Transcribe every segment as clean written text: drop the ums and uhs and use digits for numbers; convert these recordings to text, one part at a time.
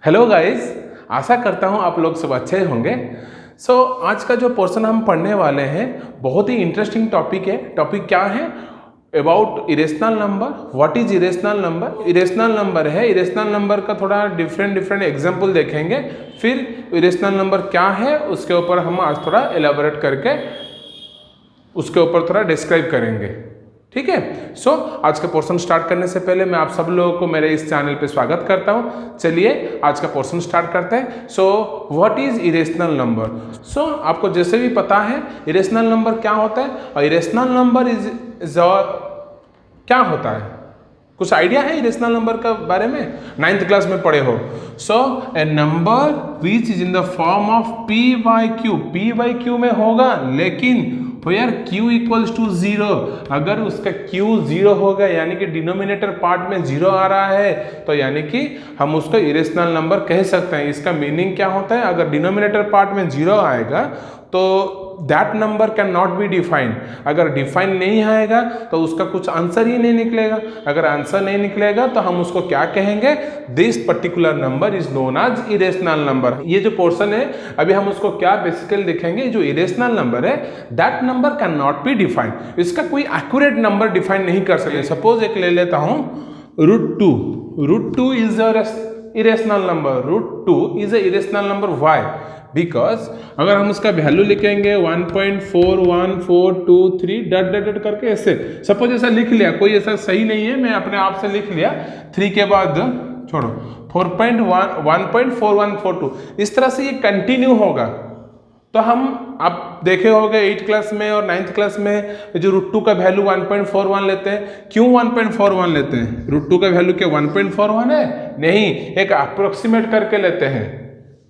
Hello guys, आशा करता हूँ आप लोग सब अच्छे होंगे। आज का जो पोर्शन हम पढ़ने वाले हैं बहुत ही इंटरेस्टिंग टॉपिक है। टॉपिक क्या है? About irrational number. What is irrational number? Irrational number है, इरेशनल नंबर का थोड़ा डिफरेंट एग्जाम्पल देखेंगे। फिर इरेशनल नंबर क्या है उसके ऊपर हम आज थोड़ा एलाबोरेट करके उसके ऊपर थोड़ा डिस्क्राइब करेंगे। ठीक है। आज का पोर्शन स्टार्ट करने से पहले मैं आप सब लोगों को मेरे इस चैनल पे स्वागत करता हूं। चलिए आज का पोर्शन स्टार्ट करते हैं। What is irrational number? आपको जैसे भी पता है इरेशनल नंबर क्या होता है और इरेशनल नंबर इज क्या होता है? कुछ आइडिया है इरेशनल नंबर का बारे में? 9th क्लास में पढ़े हो। A number which is in the form of p by q में होगा, लेकिन यार q इक्वल्स टू 0। अगर उसका q 0 होगा यानी कि डिनोमिनेटर पार्ट में 0 आ रहा है तो यानी कि हम उसको इरेशनल नंबर कह सकते हैं। इसका मीनिंग क्या होता है? अगर डिनोमिनेटर पार्ट में 0 आएगा तो that number can not be defined. अगर डिफाइन नहीं आएगा तो उसका कुछ आंसर ही नहीं निकलेगा। अगर आंसर नहीं निकलेगा तो हम उसको क्या कहेंगे? This particular number is known as irrational number. ये जो पोर्शन है अभी हम उसको क्या बेसिकली दिखेंगे, जो इरेशनल नंबर है that number can not be defined. इसका कोई एक्यूरेट नंबर डिफाइन नहीं कर सकते। सपोज एक ले लेता हूं √2 is irrational number. √2 is a irrational number. Why? Because अगर हम उसका वैल्यू लिखेंगे 1.41423 डट डट डट करके ऐसे, सपोज ऐसा लिख लिया, कोई ऐसा सही नहीं है, मैं अपने आप से लिख लिया 3 के बाद छोड़ो 1.4142, इस तरह से ये कंटिन्यू होगा। तो हम आप देखे होंगे 8th क्लास में और 9th क्लास में जो √2 का वैल्यू 1.41 लेते हैं। क्यों 1.41 लेते हैं? √2 का वैल्यू क्या 1.41 है? नहीं, एक अप्रोक्सीमेट करके लेते हैं।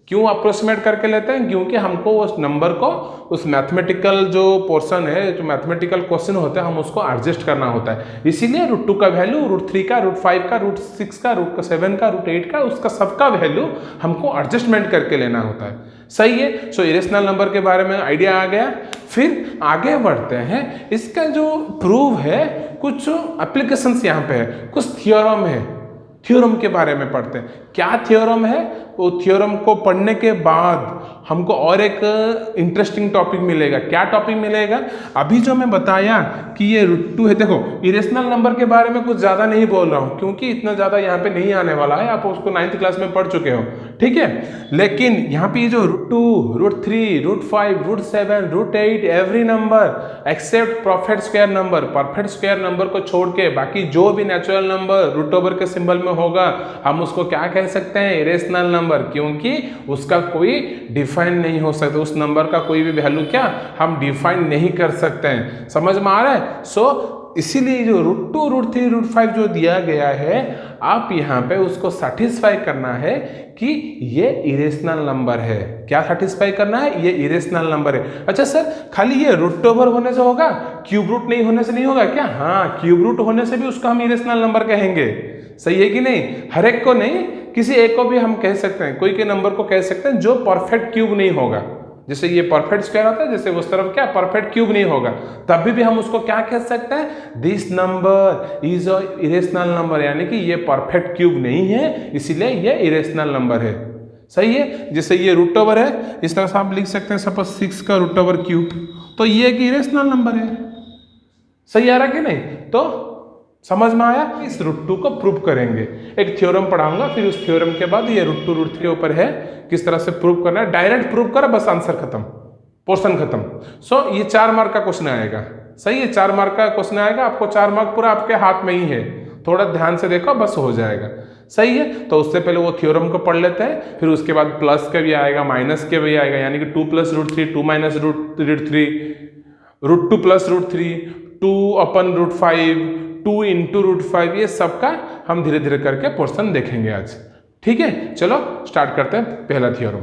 क्यों अप्रोक्सीमेट करके लेते हैं? क्योंकि हमको उस नंबर को, उस मैथमेटिकल जो पोर्शन है, जो मैथमेटिकल क्वेश्चन होते हैं, हम उसको एडजस्ट करना होता है। इसीलिए √2 का वैल्यू √3 का, √5 का, √6 का, √7 का, √8 का, उसका सबका वैल्यू हमको एडजस्टमेंट करके लेना होता है। सही है। इरेशनल नंबर के बारे में आइडिया आ गया। फिर आगे बढ़ते हैं। इसका जो प्रूव है, कुछ एप्लीकेशंस यहाँ पे है, कुछ थ्योरम है। थ्योरम के बारे में पढ़ते हैं। क्या थ्योरम है? वो थ्योरम को पढ़ने के बाद हमको और एक इंटरेस्टिंग टॉपिक मिलेगा। क्या टॉपिक मिलेगा? अभी जो मैं बताया कि ये √2 है, देखो इरेशनल नंबर के बारे में कुछ ज़्यादा नहीं बोल रहा हूँ क्योंकि इतना ज़्यादा यहाँ पे नहीं आने वाला है, आप उसको 9th क्लास में पढ़ चुके हो। ठीक है। लेकिन यहाँ पे जो √2, √3, √5, √7, √8, every number except perfect square number, perfect square number को छोड़ के बाकी जो भी नेचुरल नंबर √ओवर के सिंबल में होगा हम उसको क्या कह सकते हैं? Irrational number. क्योंकि उसका कोई डिफाइन नहीं हो सकता, उस नंबर का कोई भी वैल्यू क्या हम डिफाइन नहीं कर सकते हैं। समझ में आ रहा है? इसीलिए जो √2, √3, √5 जो दिया गया है, आप यहाँ पे उसको सेटिस्फाई करना है कि ये इरेशनल नंबर है। क्या सेटिस्फाई करना है? ये इरेशनल नंबर है। अच्छा सर, खाली ये √ओवर होने से होगा, क्यूब रूट नहीं होने से नहीं होगा क्या? हाँ, क्यूब रूट होने से भी उसको हम इरेशनल नंबर कहेंगे। सही है कि नहीं? हर एक को नहीं, किसी एक को भी हम कह सकते हैं, कोई के नंबर को कह सकते हैं जो परफेक्ट क्यूब नहीं होगा। जैसे ये परफेक्ट स्क्वायर होता है, जैसे उस तरफ क्या परफेक्ट क्यूब नहीं होगा, तब भी हम उसको क्या कह सकते हैं? This number is a irrational number, यानी कि ये परफेक्ट क्यूब नहीं है, इसीलिए ये इरेशनल नंबर है। सही है। जैसे ये √ओवर है, इस तरह से आप लिख सकते हैं सपोज 6 का √ओवर क्यूब, तो ये एक इरेशनल नंबर है। सही आ रहा कि नहीं? तो समझ में आया? इस √2 को प्रूव करेंगे। एक थ्योरम पढ़ाऊंगा, फिर उस थ्योरम के बाद ये √2, √3 के ऊपर है, किस तरह से प्रूव करना है। डायरेक्ट प्रूव करा, बस आंसर खत्म, पोर्शन खत्म। ये 4 मार्क का क्वेश्चन आएगा। सही है, 4 मार्क का क्वेश्चन आएगा। आपको 4 मार्क पूरा आपके हाथ में ही है, थोड़ा ध्यान से देखो, बस हो जाएगा। सही है। तो उससे पहले वो थ्योरम को पढ़ लेते हैं, फिर उसके बाद प्लस के भी आएगा, माइनस के भी आएगा, यानी कि 2 + √3, 2 - √3, √2 + √3, 2/√5, 2 × √5, ये सबका हम धीरे धीरे करके पोर्शन देखेंगे आज। ठीक है, चलो स्टार्ट करते हैं पहला थ्योरम।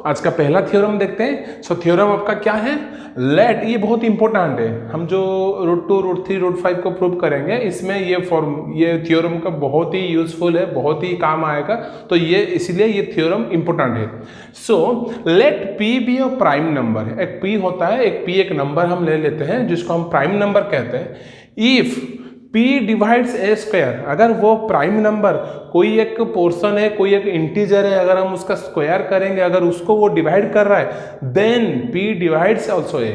आज का पहला थ्योरम देखते हैं। थ्योरम आपका क्या है? लेट, ये बहुत इंपॉर्टेंट है। हम जो √2, √3, √5 को प्रूव करेंगे, इसमें ये थ्योरम का बहुत ही यूजफुल है, बहुत ही काम आएगा, तो ये इसलिए ये थ्योरम इंपॉर्टेंट है। Let P be a prime number. एक P होता है, एक P एक नंबर हम ले लेते हैं जिसको हम प्राइम नंबर कहते हैं। If P divides a square, अगर वो प्राइम नंबर कोई एक पोर्शन है, कोई एक इंटीजर है, अगर हम उसका स्क्वायर करेंगे, अगर उसको वो डिवाइड कर रहा है, then P divides also a.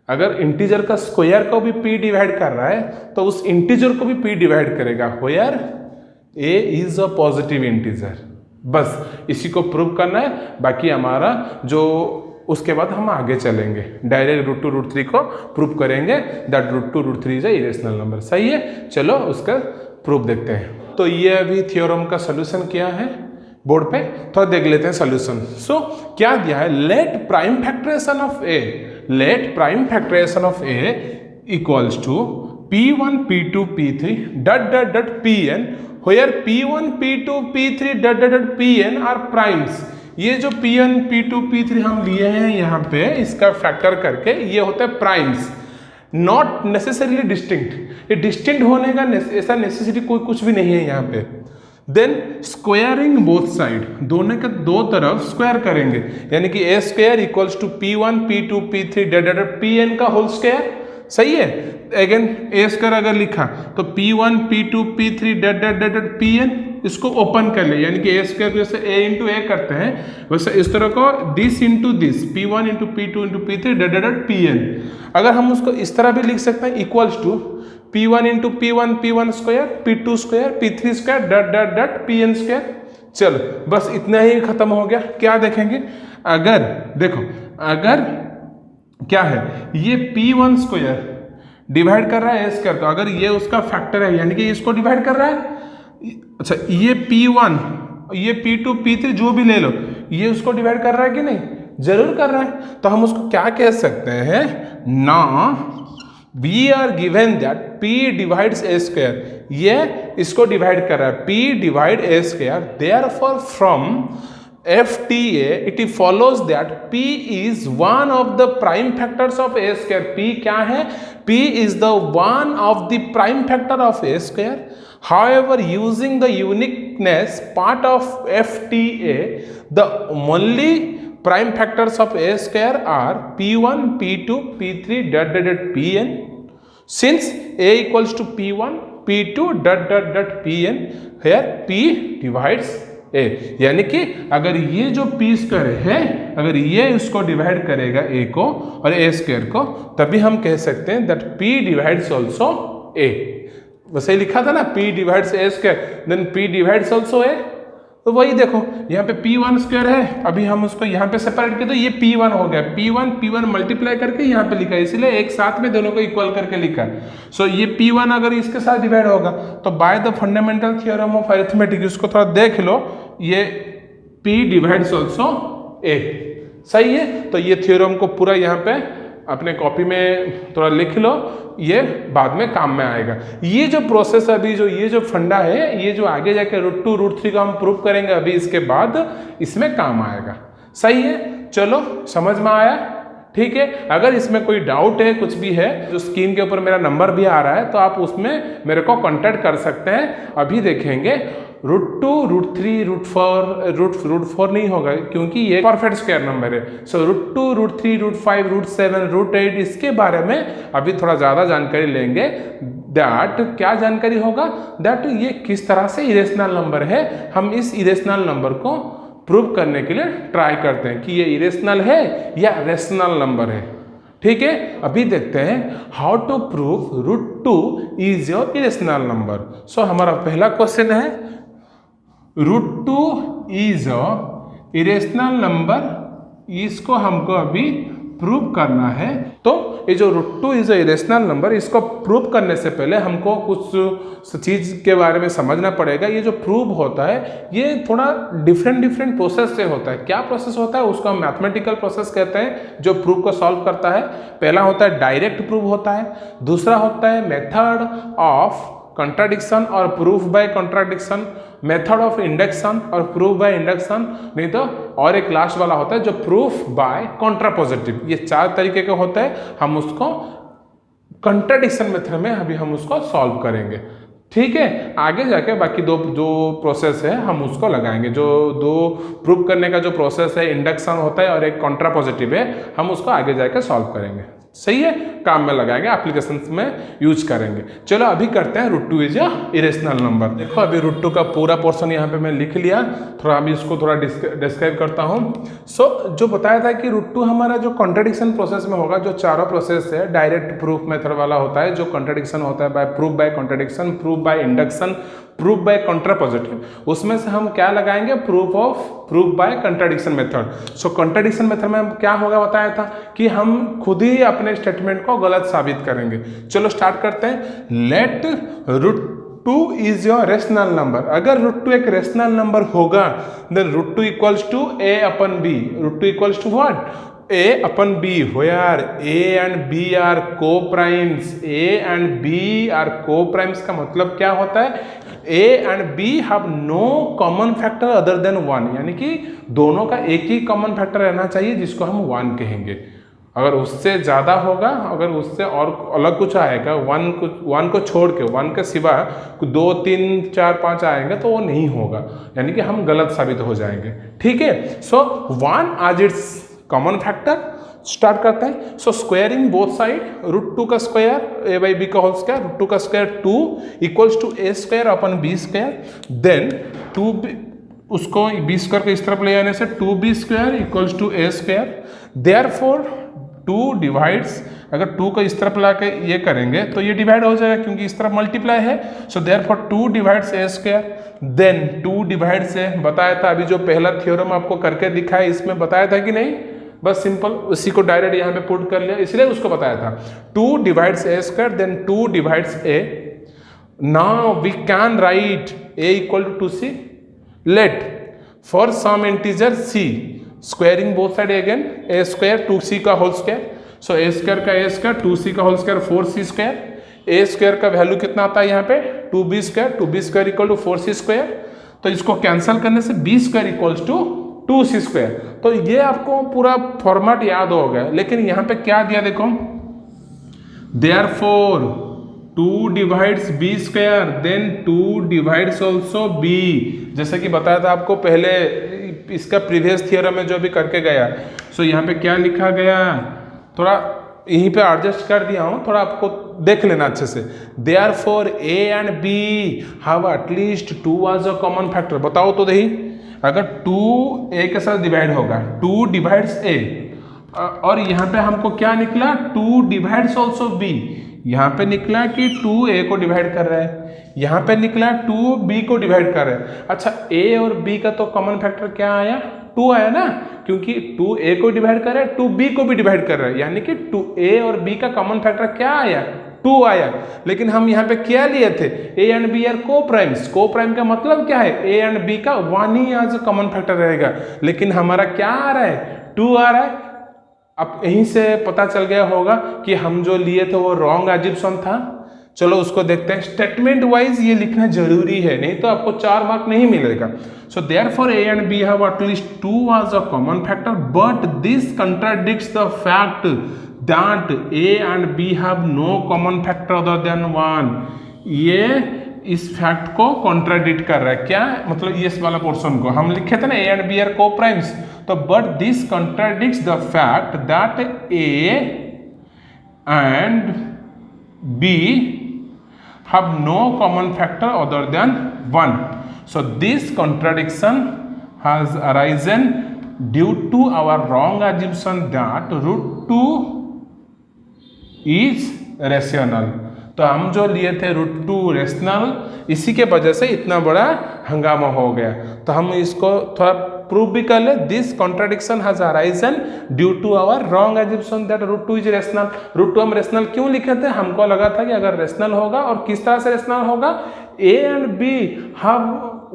अगर इंटीजर का स्क्वायर को भी P डिवाइड कर रहा है तो उस इंटीजर को भी P डिवाइड करेगा, where A is a positive integer. बस इसी को प्रूव करना है, बाकी हमारा जो उसके बाद हम आगे चलेंगे, डायरेक्ट रूट 2 रूट 3 को प्रूव करेंगे that root 2 root 3 is a irrational number. सही है, चलो उसका प्रूफ देखते हैं। तो ये अभी थ्योरम का सोल्यूशन किया है बोर्ड पे, थोड़ा देख लेते हैं सोल्यूशन। सो क्या दिया है, let prime factorization of a, let prime factorization of a equals to P1 P2 P3 dot dot dot Pn, where P1 P2 P3 dot dot dot Pn are primes. ये जो P1 P2 P3 हम लिए हैं यहाँ पे, इसका factor करके ये होता है प्राइम्स, नॉट नेसेसरीली डिस्टिंक्ट। ये डिस्टिंक्ट होने का ऐसा नेसेसिटी कोई कुछ भी नहीं है यहाँ पे। देन स्क्वायरिंग बोथ साइड, दोनों के दो तरफ स्क्वायर करेंगे, यानी कि a square equals to P1 P2 P3 dot dot dot Pn का होल स्क्वायर। सही है, अगेन ए स्क्वायर अगर लिखा तो P1 P2 P3 dot dot dot dot Pn, इसको ओपन कर ले, यानी कि ए स्क्वायर जैसे a इंटू ए करते हैं वैसे इस तरह को this into this P1 into P2 into P3 dot dot dot Pn। अगर हम उसको इस तरह भी लिख सकते हैं, equals to P1 into P1 square P2 square P3 square dot dot dot Pn square. चलो बस इतना ही खत्म हो गया। क्या देखेंगे, अगर देखो, अगर क्या है, ये P1 स्क्वायर डिवाइड कर रहा है ए स्क्वायर, तो अगर ये उसका फैक्टर है यानी कि इसको डिवाइड कर रहा है, अच्छा ये P1 ये P2 P3 जो भी ले लो, ये उसको डिवाइड कर रहा है कि नहीं, जरूर कर रहा है। तो हम उसको क्या कह सकते हैं, ना we are given that P divides a square, ये इसको डिवाइड कर रहा है, P divide a square, therefore from FTA it follows that P is one of the prime factors of A square। P क्या है, P is the one of the prime factor of A square। However, using the uniqueness part of FTA, the only prime factors of A square are P1 P2 P3 dot dot dot Pn। Since A equals to P1 P2 dot dot dot Pn, here P divides ए, यानी कि अगर ये जो P square है, अगर ये इसको divide करेगा A को और A स्क्वायर को, तभी हम कह सकते हैं that P divides also A। वैसे लिखा था ना, P divides A square, then P divides also A। तो वही देखो यहाँ पे P1 स्क्वायर है, अभी हम उसको यहाँ पे सेपरेट किया तो ये P1 हो गया, P1 मल्टीप्लाई करके यहाँ पे लिखा है, इसीलिए एक साथ में दोनों को इक्वल करके लिखा। सो ये P1 अगर इसके साथ डिवाइड होगा तो by the fundamental theorem of arithmetic, इसको थोड़ा देख लो, ये P डिवाइड्स ऑल्सो A। सही है, तो ये थ्योरम को पूरा यहाँ पे अपने कॉपी में थोड़ा लिख लो, ये बाद में काम में आएगा। ये जो प्रोसेस अभी जो ये जो फंडा है, ये जो आगे जाके रूट 2 रूट 3 का हम प्रूव करेंगे अभी, इसके बाद इसमें काम आएगा। सही है, चलो समझ में आया, ठीक है। अगर इसमें कोई डाउट है, कुछ भी है, जो स्क्रीन के ऊपर मेरा नंबर भी आ रहा है, तो आप उसमें मेरे को कांटेक्ट कर सकते हैं। अभी देखेंगे रूट 2 रूट 3 रूट 4 नहीं होगा क्योंकि ये परफेक्ट स्क्वायर नंबर है। So root 2 root 3 root 5 root 7 root 8, इसके बारे में अभी थोड़ा ज़्यादा जानकारी लेंगे। दैट क्या जानकारी होगा, दैट ये किस तरह से इरेशनल नंबर है, हम इस इरेशनल नंबर को प्रूव करने के लिए ट्राई करते हैं कि ये इरेशनल है या रेशनल नंबर है। ठीक है, अभी देखते हैं how to prove root 2 is your irrational number. So हमारा पहला क्वेश्चन है, root 2 is a irrational number, इसको हमको अभी प्रूव करना है। तो ये जो root 2 is a irrational number, इसको प्रूव करने से पहले हमको कुछ चीज के बारे में समझना पड़ेगा। ये जो प्रूव होता है ये थोड़ा डिफरेंट प्रोसेस से होता है। क्या प्रोसेस होता है, उसको हम मैथमेटिकल प्रोसेस कहते हैं, जो प्रूव को सॉल्व करता है। पहला होता है डायरेक्ट प्रूव होता है, दूसरा होता है मेथड ऑफ कंट्राडिक्शन और proof by contradiction, method of induction और प्रूफ बाय इंडक्शन, नहीं तो और एक लास्ट वाला होता है जो प्रूफ बाय कॉन्ट्रापोजिटिव। ये 4 तरीके के होते हैं, हम उसको कंट्राडिक्शन मेथड में अभी हम उसको सॉल्व करेंगे। ठीक है, आगे जाके बाकी दो जो प्रोसेस है हम उसको लगाएंगे। जो दो प्रूफ करने का जो प्रोसेस है, इंडक्शन होता है और एक कॉन्ट्रापोजिटिव है, हम उसको आगे जाके सॉल्व करेंगे। सही है, काम में लगाएंगे, एप्लीकेशंस में यूज करेंगे। चलो अभी करते हैं √2 इज अ इरेशनल नंबर। देखो अभी √2 का पूरा पोर्शन यहाँ पे मैं लिख लिया, थोड़ा अभी इसको थोड़ा डिस्क्राइब करता हूँ। जो बताया था कि √2 हमारा जो कॉन्ट्रडिक्शन प्रोसेस में होगा, जो चारों प्रोसेस है, डायरेक्ट प्रूफ मेथड वाला होता है, जो कॉन्ट्रडिक्शन होता है proof by contradiction, proof by induction, proof by contrapositive, उसमें से हम क्या लगाएंगे, proof by contradiction method. So contradiction method में क्या होगा बताया था कि हम खुद ही अपने स्टेटमेंट को गलत साबित करेंगे। चलो स्टार्ट करते हैं। Let √2 is your rational number. अगर √2 एक रेशनल नंबर होगा then √2 equals to a upon b। √2 equals to what, a upon b, where a and b are co-primes। a and b are co-primes का मतलब क्या होता है, a and b have no common factor other than 1, यानी कि दोनों का एक ही कॉमन फैक्टर रहना चाहिए जिसको हम 1 कहेंगे। अगर उससे ज़्यादा होगा, अगर उससे और अलग कुछ आएगा, 1 को छोड़ के, 1 के सिवा 2, 3, 4, 5 आएंगे तो वो नहीं होगा, यानी कि हम गलत साबित हो जाएंगे। ठीक है, सो 1 आज इट्स कॉमन फैक्टर। स्टार्ट करते हैं। सो स्क्वायरिंग बोथ साइड, √2 का स्क्वायर a/b का होल स्क्वायर, √2 का square 2 equals to a square upon b square, then 2b, उसको b स्क्वायर को इस तरफ ले आने से 2b square equals to a square. Therefore 2 divides, अगर 2 को इस तरफ ला के ये करेंगे तो ये डिवाइड हो जाएगा क्योंकि इस तरफ मल्टीप्लाई है। So therefore 2 divides a square, then 2 divides a। बताया था अभी जो पहला थ्योरम आपको करके दिखाया, इसमें बताया था कि नहीं, बस सिंपल उसी को डायरेक्ट यहाँ पे पुट कर लिया, इसलिए उसको बताया था। 2 divides a square, then 2 divides a। Now we can write a equal to 2c। Let for some integer c, squaring both side again, a square 2c का whole square. So a square का a square, 2c का whole square 4c square. a square का value कितना आता है यहाँ पे, 2b square, 2b square equal to 4c square. तो इसको कैंसिल करने से b square equals to 2c square. तो ये आपको पूरा फॉर्मेट याद हो गया, लेकिन यहाँ पे क्या दिया देखो, therefore 2 divides b square, then 2 divides also b। जैसे कि बताया था आपको पहले, इसका प्रीवियस थियरम में जो भी करके गया। सो यहाँ पे क्या लिखा गया, थोड़ा यहीं पे एडजस्ट कर दिया हूँ, थोड़ा आपको देख लेना अच्छे से। Therefore a and b have at least 2 as a common factor. बताओ तो दही, अगर 2 a के साथ डिवाइड होगा, 2 डिवाइड्स a, और यहाँ पे हमको क्या निकला, 2 डिवाइड्स ऑल्सो b। यहाँ पे निकला कि 2 a को डिवाइड कर रहा है, यहाँ पे निकला 2 b को डिवाइड कर रहा है। अच्छा, a और b का तो कॉमन फैक्टर क्या आया, 2 आया ना, क्योंकि 2 a को डिवाइड कर रहा है, 2 b को भी डिवाइड कर रहा है, यानी कि 2 a और b का कॉमन फैक्टर क्या आया, 2 आया। लेकिन हम यहाँ पे क्या लिए थे, a and b are coprimes. Coprime का मतलब क्या है, a एंड b का 1 ही एज अ कॉमन फैक्टर रहेगा, लेकिन हमारा क्या आ रहा है, 2 आ रहा है। अब यहीं से पता चल गया होगा कि हम जो लिए थे वो रॉन्ग एजम्पशन था। चलो उसको देखते हैं। स्टेटमेंट वाइज ये लिखना जरूरी है, नहीं तो आपको 4 मार्क नहीं मिलेगा। So therefore a and b have at least 2 as a common factor, but this contradicts the fact that a and b have no common factor other than 1। ये इस फैक्ट को कॉन्ट्राडिक्ट कर रहा है। क्या मतलब, ये इस वाला पोर्शन को हम लिखे थे ना, a एंड b आर को-प्राइम्स, तो but this contradicts the fact that a and b have no common factor other than 1. So this contradiction has arisen due to our wrong assumption that √2 is rational. तो हम जो लिए थे √2 rational, इसी के वजह से इतना बड़ा हंगामा हो गया। तो हम इसको थोड़ा प्रूव भी कर ले। This contradiction has arisen due to our wrong assumption that √2 is rational. √2 हम रेशनल क्यों लिखे थे, हमको लगा था कि अगर रेशनल होगा, और किस तरह से रेशनल होगा, a and b have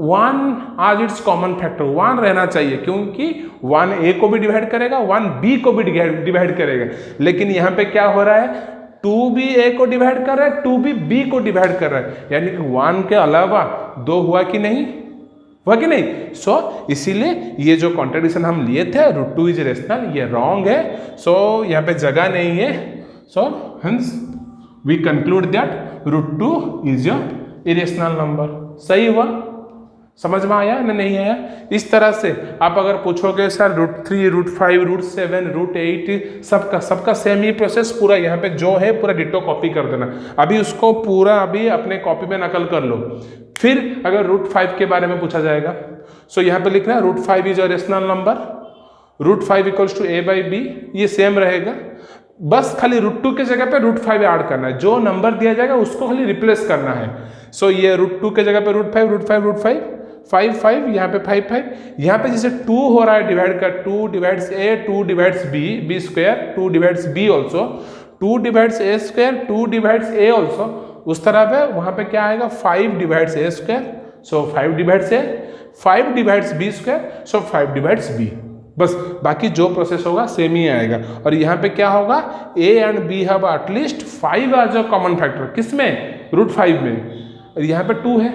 1 as its common factor, 1 रहना चाहिए, क्योंकि 1 a को भी डिवाइड करेगा, 1 b को भी डिवाइड करेगा। लेकिन यहाँ पे क्या हो रहा है, 2 भी a को डिवाइड कर रहा है, 2 भी b को डिवाइड कर रहा है, यानी कि 1 के अलावा 2 हुआ कि नहीं, हुआ कि नहीं। सो इसीलिए ये जो कॉन्ट्रडिक्शन हम लिए थे √2 इज रेशनल, ये रॉन्ग है। सो यहाँ पे जगह नहीं है। So hence we conclude that √2 is a irrational number. सही हुआ, समझ में आया ना, नहीं आया? इस तरह से आप अगर पूछोगे सर √3, √5, √7, √8 सबका सेम ही प्रोसेस पूरा यहाँ पे जो है पूरा डिटो कॉपी कर देना। अभी उसको पूरा अभी अपने कॉपी में नकल कर लो। फिर अगर √5 के बारे में पूछा जाएगा, सो यहाँ पे लिखना है √5 is a rational number, √5 = a/b, ये सेम रहेगा, बस खाली √2 के जगह पे √5 ऐड करना है, जो नंबर दिया जाएगा उसको खाली रिप्लेस करना है। सो ये √2 के जगह पे √5, 5 यहाँ पे 5, यहाँ पे जैसे 2 हो रहा है डिवाइड कर, 2 divides a, 2 divides b square, 2 divides b also, 2 divides a square, 2 divides a also, उस तरह पे वहाँ पे क्या आएगा 5 divides a square, so 5 divides a, 5 divides b square, so 5 divides b। बस बाकी जो प्रोसेस होगा सेम ही आएगा। और यहाँ पे क्या होगा, a and b have at least 5 as a common factor, किसमें, √5 में, और यहाँ पे 2 है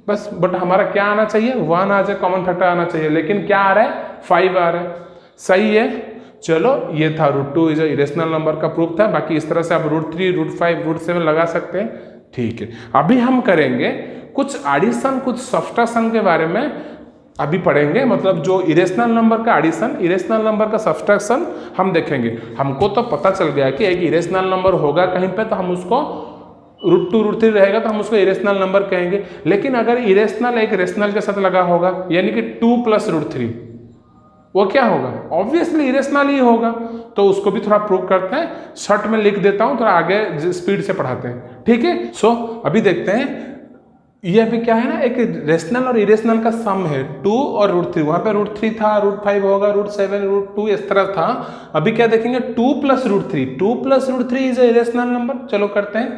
बस, बट हमारा क्या आना चाहिए, 1 एज अ कॉमन फैक्टर आना चाहिए, लेकिन क्या आ रहा है, 5 आ रहा है। सही है, चलो ये था √2 इज अ इरेशनल नंबर का प्रूफ था। बाकी इस तरह से आप √3, √5, √7 लगा सकते हैं। ठीक है, अभी हम करेंगे कुछ एडिशन, कुछ सब्ट्रैक्शन के बारे में अभी पढ़ेंगे, मतलब जो इरेशनल नंबर का एडिशन, इरेशनल नंबर का सब्ट्रैक्शन हम देखेंगे। हमको तो पता चल गया कि एक इरेशनल नंबर होगा कहीं पे तो हम उसको √2, √3 रहेगा तो हम उसको इरेशनल नंबर कहेंगे, लेकिन अगर इरेशनल एक रेशनल के साथ लगा होगा, यानी कि 2 + √3, वो क्या होगा, ऑब्वियसली इरेशनल ही होगा। तो उसको भी थोड़ा प्रूव करते हैं, शॉर्ट में लिख देता हूं, थोड़ा आगे स्पीड से पढ़ाते हैं। ठीक है, सो अभी देखते हैं, ये अभी क्या है ना, एक रेशनल और इरेशनल का सम है, 2 और √3, वहां पे √3 था, √5 होगा, √7, √2 इस तरह था। अभी क्या देखेंगे, 2 + √3, 2 + √3 इज अ इरेशनल नंबर। चलो करते हैं,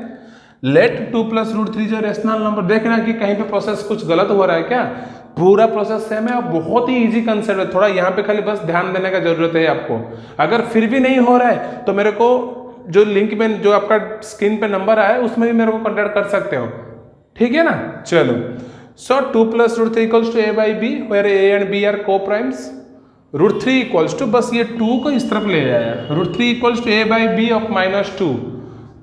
लेट 2 + √3 जो रेशनल नंबर। देखना कि कहीं पे प्रोसेस कुछ गलत हो रहा है क्या, पूरा प्रोसेस सेम है और बहुत ही इजी कंसेप्ट है, थोड़ा यहाँ पे खाली बस ध्यान देने का जरूरत है आपको। अगर फिर भी नहीं हो रहा है तो मेरे को जो लिंक में जो आपका स्क्रीन पे नंबर आया है उसमें भी मेरे को कॉन्टेक्ट कर सकते हो, ठीक है ना। चलो, सो 2 + √3 = a/b, where a and b are co-primes। √3 = बस ये 2 को इस तरफ ले आया, √3 = a/b of -2।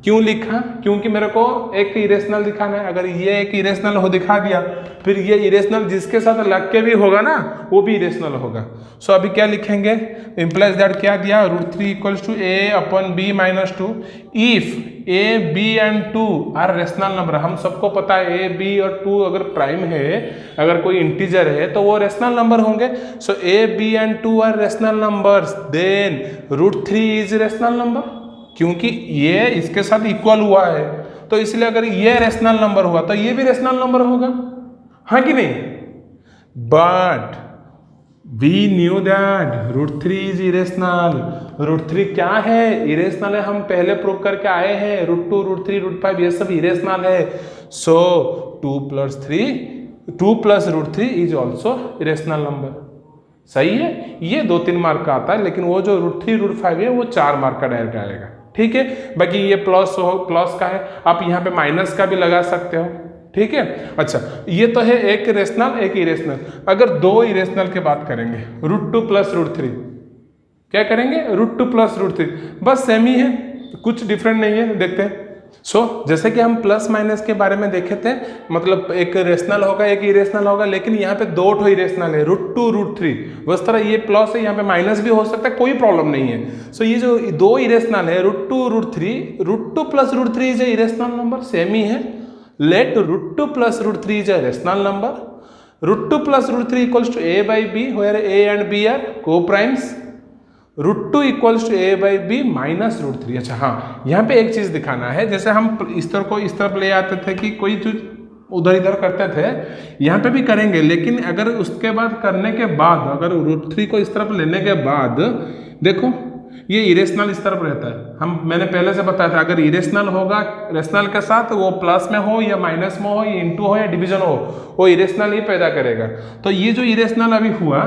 क्यों लिखा, क्योंकि मेरे को एक इरेशनल दिखाना है। अगर ये एक इरेशनल हो दिखा दिया, फिर ये इरेशनल जिसके साथ लग के भी होगा ना वो भी इरेशनल होगा। सो अभी क्या लिखेंगे, इम्प्लाइज दैट क्या दिया, √3 = a/b -2 if a, b and 2 are rational number. हम सबको पता है a, b और 2 अगर प्राइम है, अगर कोई इंटीजर है तो वो रेशनल नंबर होंगे। So a, b and 2 are rational numbers, then √3 is rational number, क्योंकि ये इसके साथ इक्वल हुआ है, तो इसलिए अगर ये रेशनल नंबर हुआ तो ये भी रेशनल नंबर होगा, हाँ कि नहीं। But we knew that √3 is irrational. √3 क्या है, इरेशनल है, हम पहले प्रूव करके आए हैं। √2, √3, √5 ये सब इरेशनल है। सो 2 + √3 इज ऑल्सो इरेशनल नंबर। सही है, ये 2-3 मार्क का आता है, लेकिन वो जो √3, √5 है वो 4 मार्क का डायरेक्ट आएगा। ठीक है, बाकी ये प्लस का है, आप यहाँ पे माइनस का भी लगा सकते हो। ठीक है, अच्छा ये तो है एक रेशनल एक इरेशनल। अगर 2 इरेशनल की बात करेंगे, √2 + √3, क्या करेंगे, √2 + √3, बस सेम ही है, कुछ डिफरेंट नहीं है। देखते हैं, सो जैसे कि हम प्लस माइनस के बारे में देखे थे, मतलब एक रेशनल होगा एक इरेशनल होगा, लेकिन यहाँ पे 2 ठो इरेशनल है, √2, √3। उस तरह ये प्लस है, यहाँ पे माइनस भी हो सकता है, कोई प्रॉब्लम नहीं है। सो ये जो 2 इरेशनल है, √2, √3, √2 + √3 इज इरेशनल नंबर, सेम ही है। Let √2 + √3 is rational number. √2 + √3 = a/b, where a and b are co-primes। √2 = a/b -√3। अच्छा हाँ, यहाँ पे एक चीज दिखाना है, जैसे हम इस तरफ ले आते थे कि कोई चीज उधर इधर करते थे, यहाँ पे भी करेंगे, लेकिन अगर उसके बाद करने के बाद, अगर √3 को इस तरफ लेने के बाद देखो ये इरेशनल इस तरफ रहता है। मैंने पहले से बताया था, अगर इरेशनल होगा रेशनल के साथ, वो प्लस में हो या माइनस में हो या इंटू हो या डिवीजन हो, वो इरेशनल ही पैदा करेगा। तो ये जो इरेशनल अभी हुआ,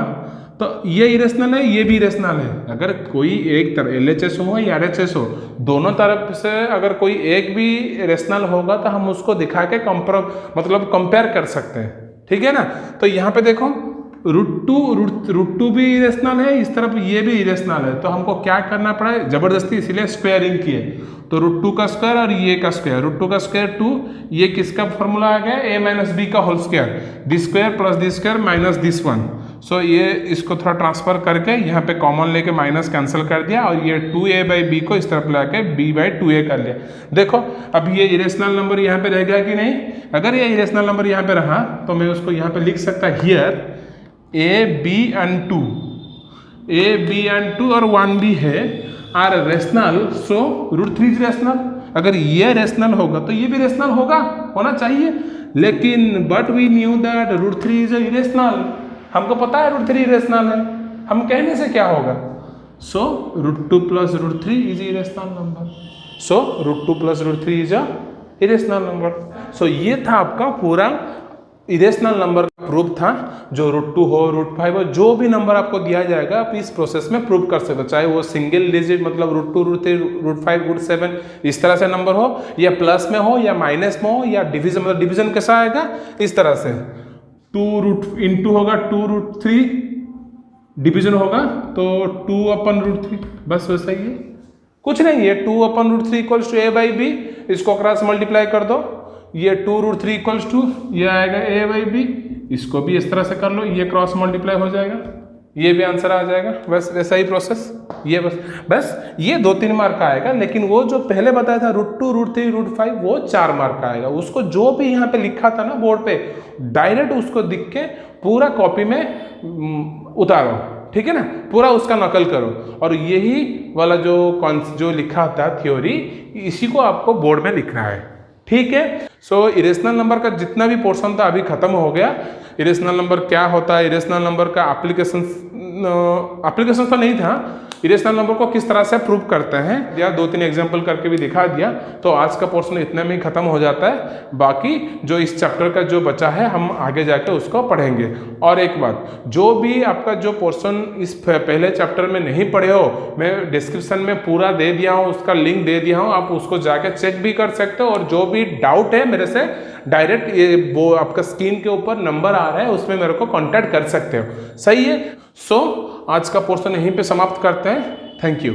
तो ये इरेशनल है, ये भी इरेशनल है। अगर कोई एक तरफ LHS हो या RHS हो, दोनों तरफ से अगर कोई एक भी रेशनल होगा तो हम उसको दिखा के कंपेयर कर सकते हैं, ठीक है ना। तो यहाँ पे देखो रूट टू भी इरेशनल है, इस तरफ ये भी इरेशनल है, तो हमको क्या करना पड़ा है, जबरदस्ती इसीलिए स्क्वायरिंग किए। तो रूट टू का स्क्वायर और ये का स्क्वायर, रूट टू का स्क्वायर 2, ये किसका फॉर्मूला आ गया, a माइनस बी का whole square, this square plus this square minus this one. So ये इसको थोड़ा ट्रांसफर करके यहाँ पे कॉमन लेके माइनस कैंसिल कर दिया और ये 2a/b को इस तरफ लाके b/2a कर लिया। देखो अब ये इरेशनल नंबर यहाँ पे रह गया कि नहीं, अगर ये इरेशनल नंबर यहाँ पे रहा तो मैं उसको यहाँ पे लिख सकता हियर a b and 2 और 1 भी है are rational, so √3 is rational. अगर ये रेशनल होगा तो ये भी रेशनल होना चाहिए, लेकिन but we knew that √3 is irrational, हमको पता है √3 इरेशनल है, हम कहने से क्या होगा, so √2 + √3 is irrational number, so √2 + √3 is a irrational number. So ये था आपका पूरा इरेशनल नंबर का प्रूफ था, जो √2 हो, √5 हो, जो भी नंबर आपको दिया जाएगा आप इस प्रोसेस में प्रूव कर सकते हो, चाहे वो सिंगल डिजिट मतलब √2, √3, √5, √7 इस तरह से नंबर हो, या प्लस में हो या माइनस में हो, या डिवीजन मतलब डिवीजन कैसा आएगा इस तरह से 2 होगा 2√3, डिवीजन होगा तो 2/√3, बस वैसा ही है, कुछ नहीं है। 2/√3 = a/b, इसको क्रॉस मल्टीप्लाई कर दो, ये 2√3 = ये आएगा a/b, इसको भी इस तरह से कर लो, ये क्रॉस मल्टीप्लाई हो जाएगा, ये भी आंसर आ जाएगा, बस वैसा ही प्रोसेस। ये बस ये 2-3 मार्क का आएगा, लेकिन वो जो पहले बताया था √2, √3, √5 वो 4 मार्क का आएगा। उसको जो भी यहाँ पे लिखा था ना बोर्ड पे, डायरेक्ट उसको दिख के पूरा कॉपी में उतारो, ठीक है ना, पूरा उसका नकल करो, और यही वाला जो लिखा था थ्योरी, इसी को आपको बोर्ड में लिखना है, ठीक है। सो इरेशनल नंबर का जितना भी पोर्शन था अभी खत्म हो गया। इरेशनल नंबर क्या होता है, इरेशनल नंबर का एप्लीकेशन तो नहीं था, इरेशनल नंबर को किस तरह से प्रूव करते हैं या 2-3 एग्जांपल करके भी दिखा दिया। तो आज का पोर्शन इतने में ही खत्म हो जाता है, बाकी जो इस चैप्टर का जो बचा है हम आगे जाके उसको पढ़ेंगे। और एक बात, जो भी आपका जो पोर्शन इस पहले चैप्टर में नहीं पढ़े हो, मैं डिस्क्रिप्शन में पूरा दे दिया हूँ, उसका लिंक दे दिया हूँ, आप उसको जाके चेक भी कर सकते हो, और जो भी डाउट है मेरे से डायरेक्ट ये वो आपका स्क्रीन के ऊपर नंबर आ रहा है उसमें मेरे को कांटेक्ट कर सकते हो, सही है। सो आज का पोर्शन यहीं पे समाप्त करते हैं, थैंक यू।